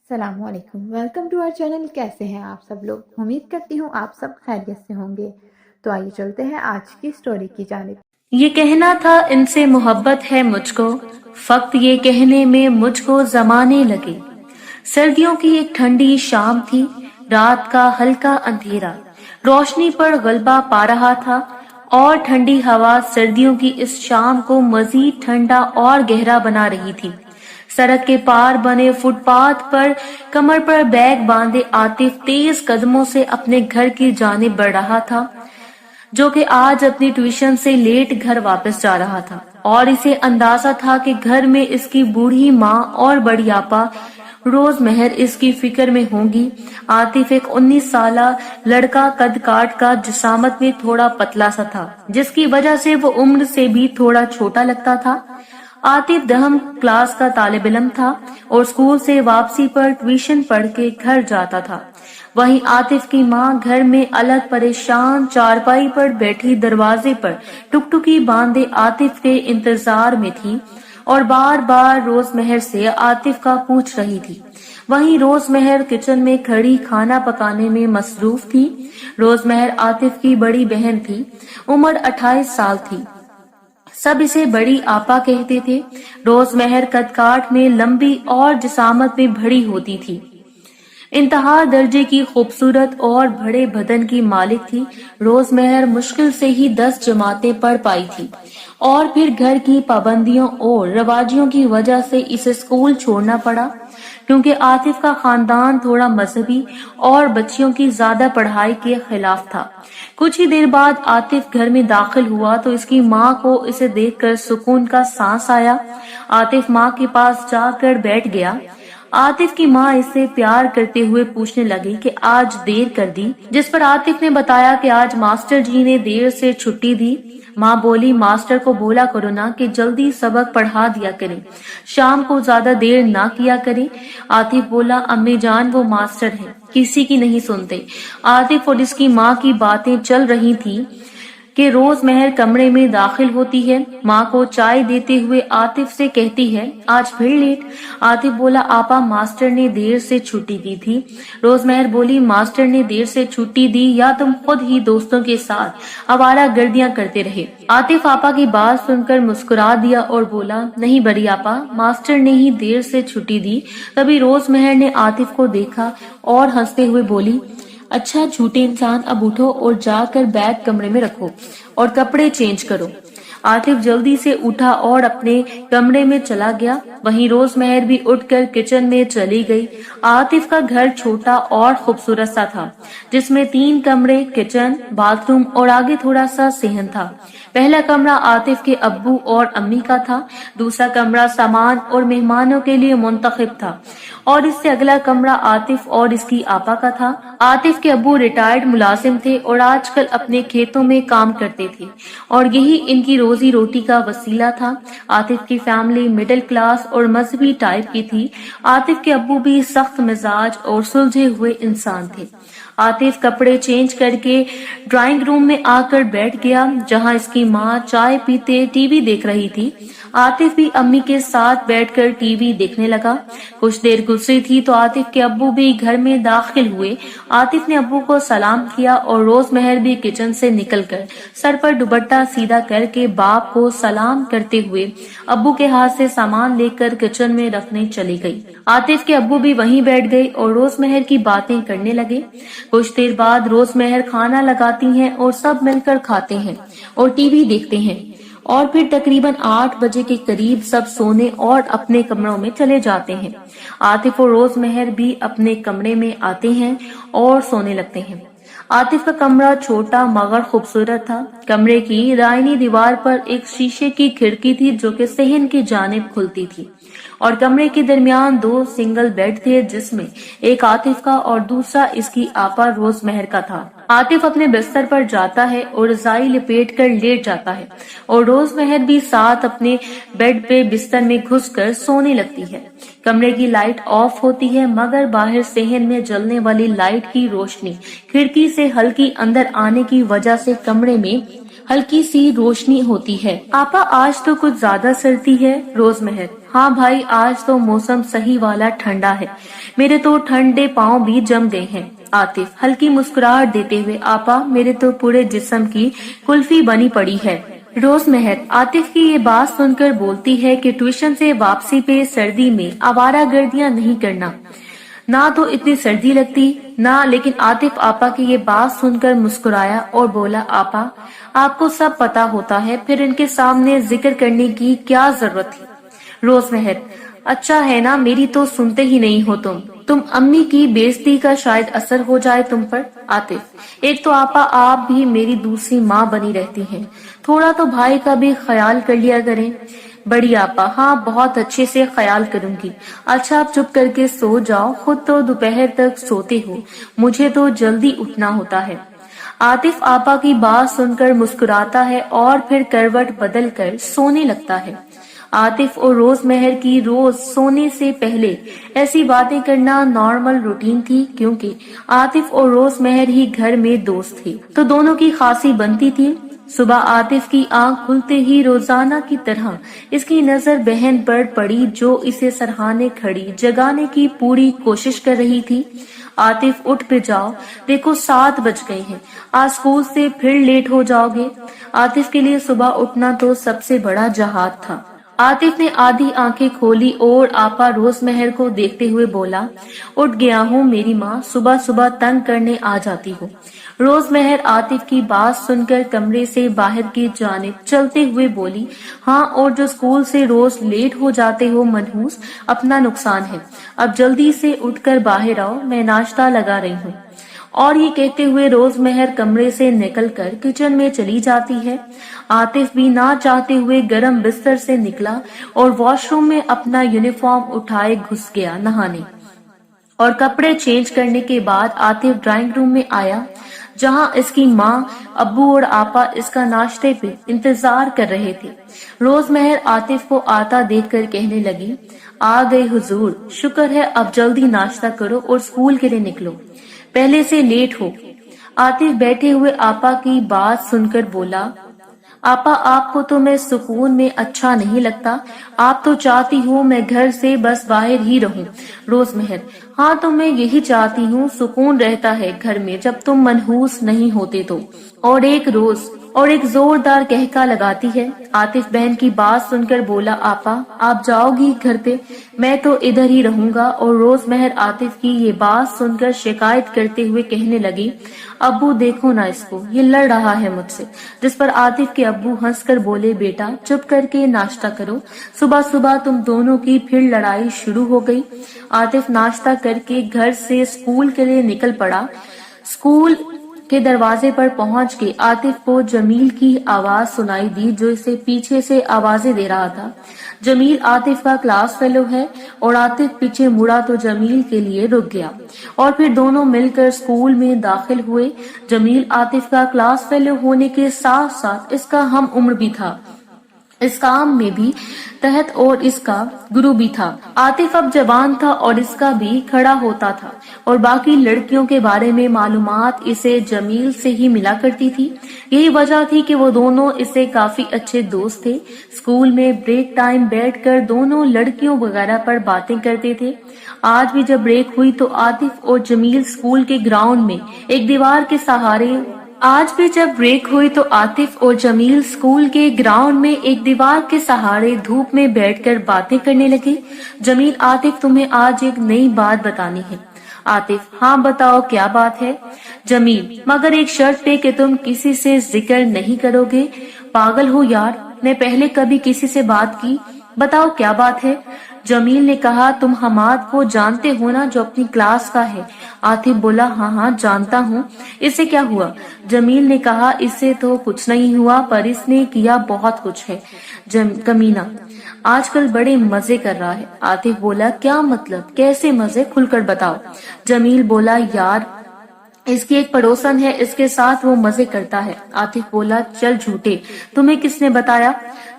السلام علیکم، welcome to our channel. کیسے ہیں آپ سب لوگ؟ امید کرتی ہوں آپ سب خیریت سے ہوں گے۔ تو آئیے چلتے ہیں آج کی سٹوری کی جانب۔ یہ کہنا تھا ان سے محبت ہے مجھ کو، فقط یہ کہنے میں مجھ کو زمانے لگے۔ سردیوں کی ایک ٹھنڈی شام تھی، رات کا ہلکا اندھیرا روشنی پر غلبہ پا رہا تھا، اور ٹھنڈی ہوا سردیوں کی اس شام کو مزید ٹھنڈا اور گہرا بنا رہی تھی۔ سڑک کے پار بنے فٹ پاتھ پر کمر پر بیگ باندھے عاطف تیز قدموں سے اپنے گھر کی جانب بڑھ رہا تھا، جو کہ آج اپنی ٹیوشن سے لیٹ گھر واپس جا رہا تھا، اور اسے اندازہ تھا کہ گھر میں اس کی بوڑھی ماں اور بڑی آپا روز مہر اس کی فکر میں ہوں گی۔ عاطف ایک 19 سالہ لڑکا، قد کاٹ کا، جسامت میں تھوڑا پتلا سا تھا، جس کی وجہ سے وہ عمر سے بھی تھوڑا چھوٹا لگتا تھا۔ عاطف 10 کلاس کا طالب علم تھا اور اسکول سے واپسی پر ٹیوشن پڑھ کے گھر جاتا تھا۔ وہیں عاطف کی ماں گھر میں الگ پریشان چارپائی پر بیٹھی دروازے پر ٹکٹکی باندھے عاطف کے انتظار میں تھی، اور بار بار روز مہر سے عاطف کا پوچھ رہی تھی۔ وہیں روز مہر کچن میں کھڑی کھانا پکانے میں مصروف تھی۔ روز مہر عاطف کی بڑی بہن تھی، عمر 28 سال تھی، سب اسے بڑی آپا کہتے تھے۔ روز مہر قد کاٹ میں لمبی اور جسامت میں بڑی ہوتی تھی، انتہا درجے کی خوبصورت اور بڑے بدن کی مالک تھی۔ روز مہر مشکل سے ہی 10 جماعتیں پڑھ پائی تھی، اور پھر گھر کی پابندیوں اور رواجوں کی وجہ سے اسے اسکول چھوڑنا پڑا، کیونکہ عاطف کا خاندان تھوڑا مذہبی اور بچیوں کی زیادہ پڑھائی کے خلاف تھا۔ کچھ ہی دیر بعد عاطف گھر میں داخل ہوا تو اس کی ماں کو اسے دیکھ کر سکون کا سانس آیا۔ عاطف ماں کے پاس جا کر بیٹھ گیا۔ عاطف کی ماں اس سے پیار کرتے ہوئے پوچھنے لگی کہ آج دیر کر دی، جس پر عاطف نے بتایا کہ آج ماسٹر جی نے دیر سے چھٹی دی۔ ماں بولی، ماسٹر کو بولا کرو نا کہ جلدی سبق پڑھا دیا کریں، شام کو زیادہ دیر نہ کیا کریں۔ عاطف بولا، امی جان وہ ماسٹر ہیں، کسی کی نہیں سنتے۔ عاطف اور اس کی ماں کی باتیں چل رہی تھی کہ روز مہر کمرے میں داخل ہوتی ہے، ماں کو چائے دیتے ہوئے عاطف سے کہتی ہے، آج پھر لیٹ؟ عاطف بولا، آپا ماسٹر نے دیر سے چھٹی دی تھی۔ روز مہر بولی، ماسٹر نے دیر سے چھٹی دی یا تم خود ہی دوستوں کے ساتھ آوارہ گردیاں کرتے رہے؟ عاطف آپا کی بات سن کر مسکرا دیا اور بولا، نہیں بڑی آپا، ماسٹر نے ہی دیر سے چھٹی دی۔ تبھی روز مہر نے عاطف کو دیکھا اور ہنستے ہوئے بولی، اچھا جھوٹے انسان، اب اٹھو اور جا کر بیگ کمرے میں رکھو اور کپڑے چینج کرو۔ عاطف جلدی سے اٹھا اور اپنے کمرے میں چلا گیا۔ وہیں روز مہر بھی اٹھ کر کچن میں چلی گئی۔ عاطف کا گھر چھوٹا اور خوبصورت سا تھا، جس میں 3 کمرے، کچن، باتھ روم اور آگے تھوڑا سا صحن تھا۔ پہلا کمرہ عاطف کے ابو اور امی کا تھا، دوسرا کمرہ سامان اور مہمانوں کے لیے منتخب تھا، اور اس سے اگلا کمرہ عاطف اور اس کی آپا کا تھا۔ عاطف کے ابو ریٹائرڈ ملازم تھے اور آج کل اپنے کھیتوں میں کام کرتے تھے، اور یہی ان کی روزی روٹی کا وسیلہ تھا۔ عاطف کی فیملی مڈل کلاس اور مذہبی ٹائپ کی تھی۔ عاطف کے ابو بھی سخت مزاج اور سلجھے ہوئے انسان تھے۔ عاطف کپڑے چینج کر کے ڈرائنگ روم میں آ کر بیٹھ گیا، جہاں اس کی ماں چائے پیتے ٹی وی دیکھ رہی تھی۔ عاطف بھی امی کے ساتھ بیٹھ کر ٹی وی دیکھنے لگا۔ کچھ دیر گزری تھی تو عاطف کے ابو بھی گھر میں داخل ہوئے۔ عاطف نے ابو کو سلام کیا اور روز مہر بھی کچن سے نکل کر سر پر دوپٹہ سیدھا کر کے باپ کو سلام کرتے ہوئے ابو کے ہاتھ سے سامان لے کر کچن میں رکھنے چلی گئی۔ عاطف کے ابو بھی وہیں بیٹھ گئے اور روز مہر کی باتیں کرنے لگے۔ کچھ دیر بعد روز مہر کھانا لگاتی ہیں اور سب مل کر کھاتے ہیں اور ٹی وی دیکھتے ہیں، اور پھر تقریباً 8 بجے کے قریب سب سونے اور اپنے کمروں میں چلے جاتے ہیں۔ عاطف اور روز مہر بھی اپنے کمرے میں آتے ہیں اور سونے لگتے ہیں۔ عاطف کا کمرہ چھوٹا مگر خوبصورت تھا۔ کمرے کی دائنی دیوار پر ایک شیشے کی کھڑکی تھی جو کہ صحن کی جانب کھلتی تھی، اور کمرے کے درمیان 2 سنگل بیڈ تھے، جس میں ایک عاطف کا اور دوسرا اس کی آپا روز مہر کا تھا۔ عاطف اپنے بستر پر جاتا ہے اور رضائی لپیٹ کر لیٹ جاتا ہے، اور روز مہر بھی ساتھ اپنے بیڈ پہ بستر میں گھس کر سونے لگتی ہے۔ کمرے کی لائٹ آف ہوتی ہے، مگر باہر صحن میں جلنے والی لائٹ کی روشنی کھڑکی سے ہلکی اندر آنے کی وجہ سے کمرے میں ہلکی سی روشنی ہوتی ہے۔ آپا آج تو کچھ زیادہ سردی ہے؟ روز مہر، हाँ भाई, आज तो मौसम सही वाला ठंडा है, मेरे तो ठंडे पाँव भी जम गए हैं। आतिफ हल्की मुस्कुराहट देते हुए, आपा मेरे तो पूरे जिस्म की कुल्फी बनी पड़ी है। रोज महर आतिफ की ये बात सुनकर बोलती है कि ट्यूशन से वापसी पे सर्दी में आवारागर्दियां नहीं करना, ना तो इतनी सर्दी लगती ना। लेकिन आतिफ आपा की ये बात सुनकर मुस्कुराया और बोला, आपा आपको सब पता होता है, फिर इनके सामने जिक्र करने की क्या जरूरत है। रोज महर अच्छा है ना, मेरी तो सुनते ही नहीं हो तुम अम्मी की बेइज्जती का शायद असर हो जाए तुम पर। आतिफ एक तो आपा आप भी मेरी दूसरी माँ बनी रहती हैं, थोड़ा तो भाई का भी ख्याल कर लिया करें। बड़ी आपा हाँ बहुत अच्छे से ख्याल करूंगी। अच्छा आप चुप करके सो जाओ, खुद तो दोपहर तक सोते हो, मुझे तो जल्दी उठना होता है। आतिफ आपा की बात सुनकर मुस्कुराता है और फिर करवट बदल कर सोने लगता है। आतिफ और रोज महर की रोज सोने से पहले ऐसी बातें करना नॉर्मल रूटीन थी, क्योंकि आतिफ और रोज महर ही घर में दोस्त थे, तो दोनों की खासी बनती थी। सुबह आतिफ की आंख खुलते ही रोजाना की तरह इसकी नजर बहन पर पड़ी, जो इसे सरहाने खड़ी जगाने की पूरी कोशिश कर रही थी। आतिफ उठ पे जाओ, देखो 7 बज गए हैं, आज स्कूल से फिर लेट हो जाओगे। आतिफ के लिए सुबह उठना तो सबसे बड़ा जहाद था। आतिफ ने आधी आंखें खोली और आपा रोजमहर को देखते हुए बोला, उठ गया हूँ मेरी माँ, सुबह सुबह तंग करने आ जाती हो। रोजमहर आतिफ की बात सुनकर कमरे से बाहर की जानिब चलते हुए बोली, हाँ और जो स्कूल से रोज लेट हो जाते हो मनहूस, अपना नुकसान है, अब जल्दी से उठकर बाहर आओ, मैं नाश्ता लगा रही हूँ। और ये कहते हुए रोजमहर कमरे से निकलकर किचन में चली जाती है। आतिफ भी ना चाहते हुए गरम बिस्तर से निकला और वॉशरूम में अपना यूनिफॉर्म उठाए घुस गया नहाने। और कपड़े चेंज करने के बाद आतिफ ड्राइंग रूम में आया, जहां इसकी माँ, अब्बू और आपा इसका नाश्ते पे इंतजार कर रहे थे। रोजमहर आतिफ को आता देखकर कहने लगी, आ गए हुजूर, शुक्र है, अब जल्दी नाश्ता करो और स्कूल के लिए निकलो, पहले से लेट हो। आतिफ बैठे हुए आपा की बात सुनकर बोला, आपा आपको तो मैं सुकून में अच्छा नहीं लगता, आप तो चाहती हो मैं घर से बस बाहर ही रहूं। रोजमहर हाँ तो मैं यही चाहती हूँ, सुकून रहता है घर में जब तुम मनहूस नहीं होते तो। और एक जोरदार कहका लगाती है। आतिफ बहन की बात सुनकर बोला, आपा आप जाओगी घर पे, मैं तो इधर ही रहूंगा। और रोजमहर आतिफ की ये बात सुनकर शिकायत करते हुए कहने लगी, अब्बू देखो ना इसको, ये लड़ रहा है मुझसे। जिस पर आतिफ के अब्बू हंसकर बोले, बेटा चुप करके नाश्ता करो, सुबह सुबह तुम दोनों की फिर लड़ाई शुरू हो गई। आतिफ नाश्ता करके घर से स्कूल के लिए निकल पड़ा। स्कूल के दरवाजे पर पहुंच के आतिफ को जमील की आवाज सुनाई दी, जो इसे पीछे से आवाजें दे रहा था। जमील आतिफ का क्लास फेलो है और आतिफ पीछे मुड़ा तो जमील के लिए रुक गया और फिर दोनों मिलकर स्कूल में दाखिल हुए। जमील आतिफ का क्लास फेलो होने के साथ साथ इसका हम उम्र भी था, इस काम में भी तहत और इसका गुरु भी था। आतिफ अब जवान था और इसका भी खड़ा होता था और बाकी लड़कियों के बारे में मालूमात इसे जमील से ही मिला करती थी। यही वजह थी कि वो दोनों इससे काफी अच्छे दोस्त थे। स्कूल में ब्रेक टाइम बैठकर दोनों लड़कियों वगैरह पर बातें करते थे। आज भी जब ब्रेक हुई तो आतिफ और जमील स्कूल के ग्राउंड में एक दीवार के सहारे धूप में बैठकर बातें करने लगे। जमील, आतिफ तुम्हें आज एक नई बात बतानी है। आतिफ, हाँ बताओ क्या बात है। जमील, मगर एक शर्त पे कि तुम किसी से जिक्र नहीं करोगे। पागल हो यार, मैं पहले कभी किसी से बात की, बताओ क्या बात है। जमील ने कहा, तुम हमाद को जानते हो ना, जो अपनी क्लास का है। आतिफ बोला, हाँ हाँ जानता हूँ, इससे क्या हुआ। जमील ने कहा, इससे तो कुछ नहीं हुआ, पर इसने किया बहुत कुछ है। कमीना आजकल बड़े मजे कर रहा है। आतिफ बोला, क्या मतलब, कैसे मजे, खुलकर बताओ। जमील बोला, यार इसकी एक पड़ोसन है, इसके साथ वो मजे करता है। आतिफ बोला, चल झूठे, तुम्हें किसने बताया।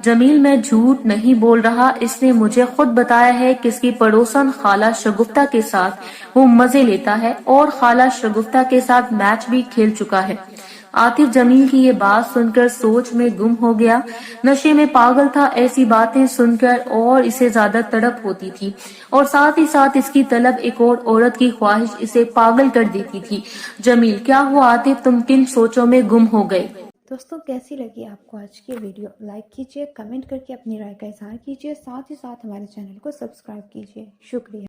जमील, मैं झूठ नहीं बोल रहा, इसने मुझे खुद बताया है कि इसकी पड़ोसन खाला शगुफ्ता के साथ वो मजे लेता है और खाला शगुफ्ता के साथ मैच भी खेल चुका है। आतिफ जमील की ये बात सुनकर सोच में गुम हो गया। नशे में पागल था, ऐसी बातें सुनकर और इसे ज्यादा तड़प होती थी और साथ ही साथ इसकी तलब एक और औरत की ख्वाहिश इसे पागल कर देती थी। जमील, क्या हुआ आतिफ, तुम किन सोचों में गुम हो गए? दोस्तों, कैसी लगी आपको आज की वीडियो? लाइक कीजिए, कमेंट करके अपनी राय का इजहार कीजिए, साथ ही साथ हमारे चैनल को सब्सक्राइब कीजिए। शुक्रिया।